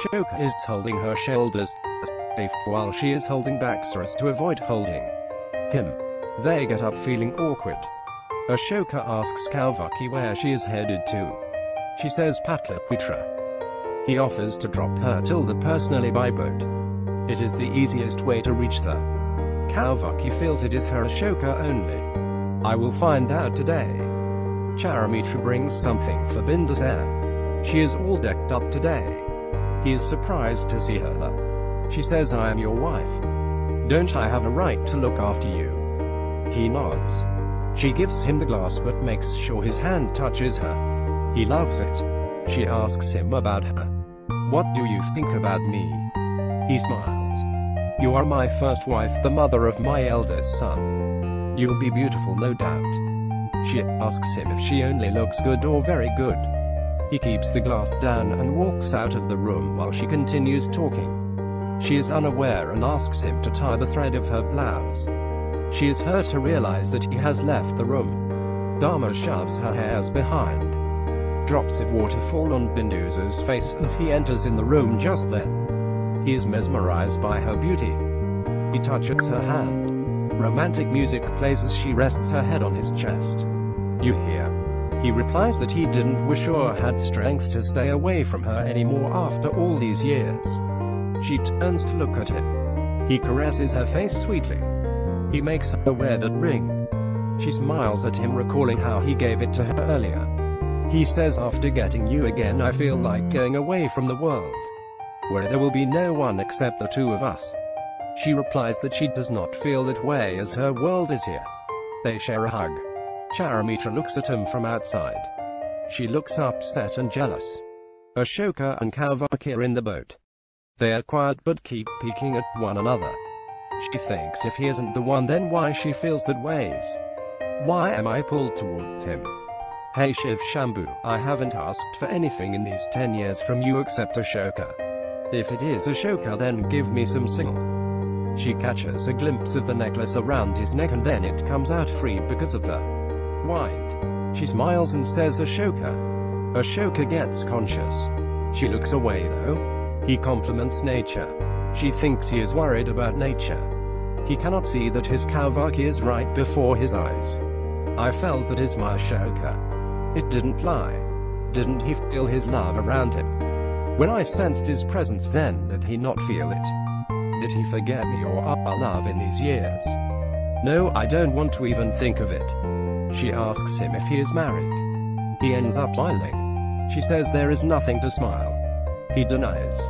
Ashoka is holding her shoulders safe while she is holding back so as to avoid holding him. They get up feeling awkward. Ashoka asks Kaurvaki where she is headed to. She says Patliputra. He offers to drop her till the personally by boat. It is the easiest way to reach there. Kaurvaki feels it is her Ashoka only. I will find out today. Chakravartin brings something for Binda's hair. She is all decked up today. He is surprised to see her there. She says, I am your wife. Don't I have a right to look after you? He nods. She gives him the glass but makes sure his hand touches her. He loves it. She asks him about her. What do you think about me? He smiles. You are my first wife, the mother of my eldest son. You'll be beautiful, no doubt. She asks him if she only looks good or very good. He keeps the glass down and walks out of the room while she continues talking. She is unaware and asks him to tie the thread of her blouse. She is hurt to realize that he has left the room. Dharma shoves her hairs behind. Drops of water fall on Bindu's face as he enters in the room just then. He is mesmerized by her beauty. He touches her hand. Romantic music plays as she rests her head on his chest. You hear? He replies that he didn't wish or had strength to stay away from her anymore after all these years. She turns to look at him. He caresses her face sweetly. He makes her wear that ring. She smiles at him, recalling how he gave it to her earlier. He says, after getting you again, I feel like going away from the world, where there will be no one except the two of us. She replies that she does not feel that way as her world is here. They share a hug. Chakravartin looks at him from outside. She looks upset and jealous. Ashoka and Kaurvaki are in the boat. They are quiet but keep peeking at one another. She thinks if he isn't the one, then why she feels that ways. Why am I pulled toward him? Hey Shiv Shambhu, I haven't asked for anything in these 10 years from you except Ashoka. If it is Ashoka, then give me some signal. She catches a glimpse of the necklace around his neck and then it comes out free because of the wind. She smiles and says Ashoka. Ashoka gets conscious. She looks away though. He compliments nature. She thinks he is worried about nature. He cannot see that his Kaurvaki is right before his eyes. I felt that is my Ashoka. It didn't lie. Didn't he feel his love around him? When I sensed his presence, then did he not feel it? Did he forget me or our love in these years? No, I don't want to even think of it. She asks him if he is married. He ends up smiling. She says there is nothing to smile. He denies.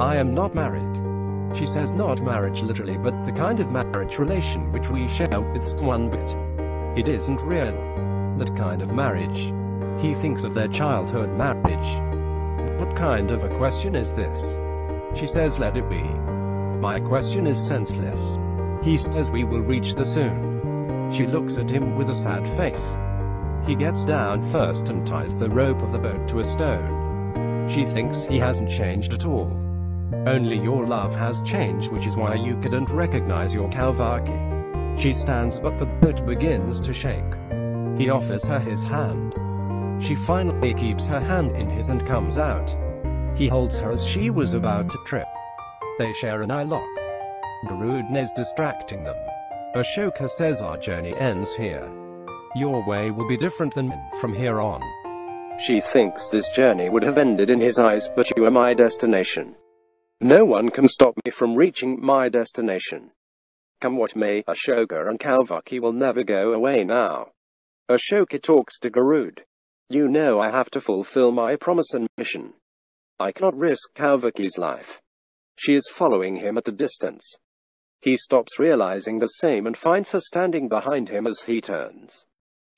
I am not married. She says not marriage literally, but the kind of marriage relation which we share with someone, but it isn't real. That kind of marriage. He thinks of their childhood marriage. What kind of a question is this? She says let it be. My question is senseless. He says we will reach the soon. She looks at him with a sad face. He gets down first and ties the rope of the boat to a stone. She thinks he hasn't changed at all. Only your love has changed, which is why you couldn't recognize your Kaurvaki. She stands but the boat begins to shake. He offers her his hand. She finally keeps her hand in his and comes out. He holds her as she was about to trip. They share an eye lock. Garudin is distracting them. Ashoka says our journey ends here. Your way will be different than mine from here on. She thinks this journey would have ended in his eyes, but you are my destination. No one can stop me from reaching my destination. Come what may, Ashoka and Kaurvaki will never go away now. Ashoka talks to Garud. You know I have to fulfill my promise and mission. I cannot risk Kaurvaki's life. She is following him at a distance. He stops, realizing the same, and finds her standing behind him as he turns.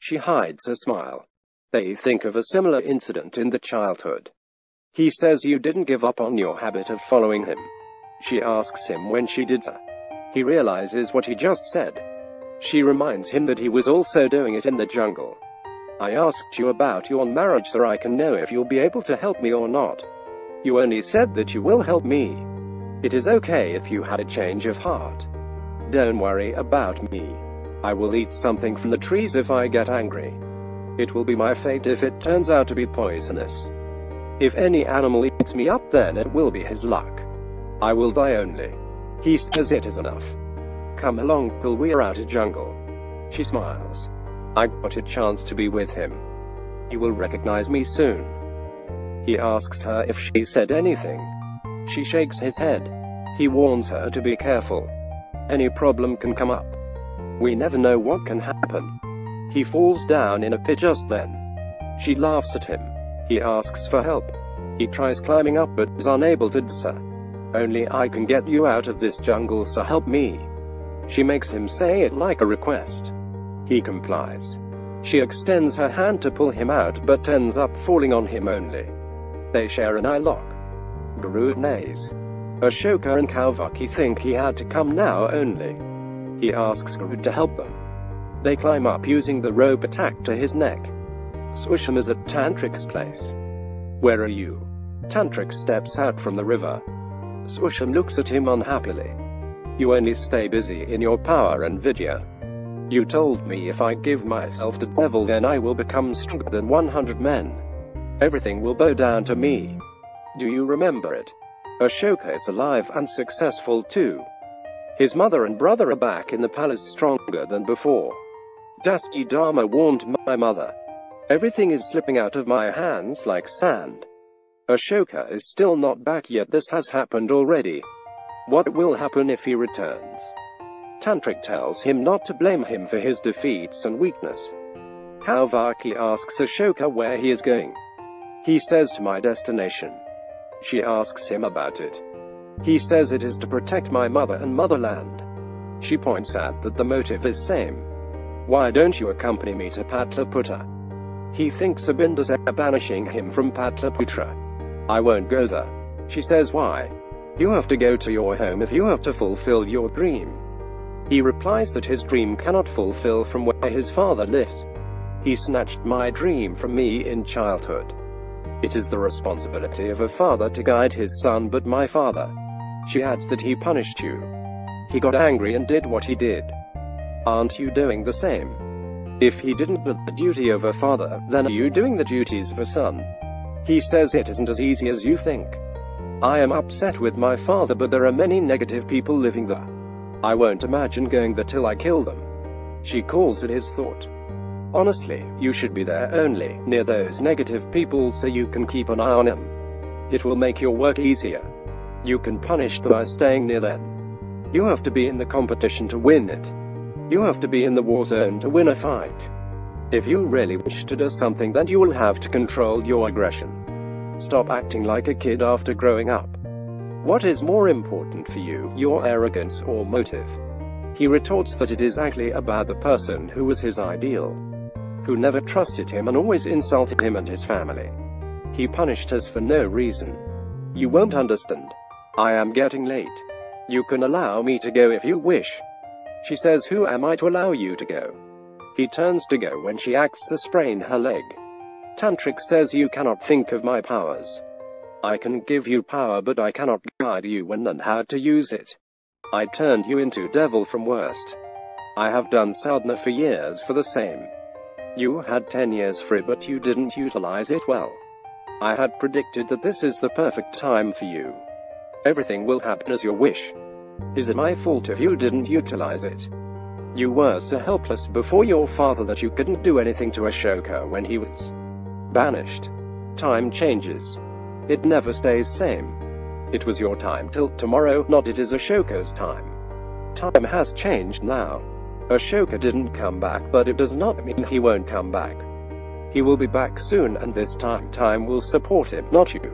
She hides a smile. They think of a similar incident in the childhood. He says you didn't give up on your habit of following him. She asks him when she did so. He realizes what he just said. She reminds him that he was also doing it in the jungle. I asked you about your marriage so I can know if you'll be able to help me or not. You only said that you will help me. It is okay if you had a change of heart. Don't worry about me. I will eat something from the trees if I get angry. It will be my fate if it turns out to be poisonous. If any animal eats me up, then it will be his luck. I will die only. He says it is enough. Come along till we are out of jungle. She smiles. I got a chance to be with him. He will recognize me soon. He asks her if she said anything. She shakes his head. He warns her to be careful. Any problem can come up. We never know what can happen. He falls down in a pit just then. She laughs at him. He asks for help. He tries climbing up but is unable to do so. Only I can get you out of this jungle, so help me. She makes him say it like a request. He complies. She extends her hand to pull him out but ends up falling on him only. They share an eye lock. Garud neighs. Ashoka and Kaurvaki think he had to come now only. He asks Garud to help them. They climb up using the rope attached to his neck. Swisham is at Tantrik's place. Where are you? Tantrik steps out from the river. Swisham looks at him unhappily. You only stay busy in your power and vidya. You told me if I give myself to devil then I will become stronger than 100 men. Everything will bow down to me. Do you remember it? Ashoka is alive and successful too. His mother and brother are back in the palace stronger than before. Dusty Dharma warned my mother. Everything is slipping out of my hands like sand. Ashoka is still not back yet. This has happened already. What will happen if he returns? Tantrik tells him not to blame him for his defeats and weakness. Kaurvaki asks Ashoka where he is going. He says to my destination. She asks him about it. He says it is to protect my mother and motherland. She points out that the motive is same. Why don't you accompany me to Patliputra? He thinks of Bindusar banishing him from Patliputra. I won't go there. She says why? You have to go to your home if you have to fulfill your dream. He replies that his dream cannot fulfill from where his father lives. He snatched my dream from me in childhood. It is the responsibility of a father to guide his son, but my father. She adds that he punished you. He got angry and did what he did. Aren't you doing the same? If he didn't do the duty of a father, then are you doing the duties of a son? He says it isn't as easy as you think. I am upset with my father, but there are many negative people living there. I won't imagine going there till I kill them. She calls it his thought. Honestly, you should be there only, near those negative people, so you can keep an eye on him. It will make your work easier. You can punish them by staying near them. You have to be in the competition to win it. You have to be in the war zone to win a fight. If you really wish to do something, then you will have to control your aggression. Stop acting like a kid after growing up. What is more important for you, your arrogance or motive? He retorts that it is actually about the person who was his ideal, who never trusted him and always insulted him and his family. He punished us for no reason. You won't understand. I am getting late. You can allow me to go if you wish. She says, who am I to allow you to go? He turns to go when she acts to sprain her leg. Tantrik says, you cannot think of my powers. I can give you power, but I cannot guide you when and how to use it. I turned you into devil from worst. I have done sadhana for years for the same. You had 10 years for it, but you didn't utilize it well. I had predicted that this is the perfect time for you. Everything will happen as you wish. Is it my fault if you didn't utilize it? You were so helpless before your father that you couldn't do anything to Ashoka when he was banished. Time changes. It never stays same. It was your time till tomorrow, not it is Ashoka's time. Time has changed now. Ashoka didn't come back, but it does not mean he won't come back. He will be back soon, and this time will support him, not you.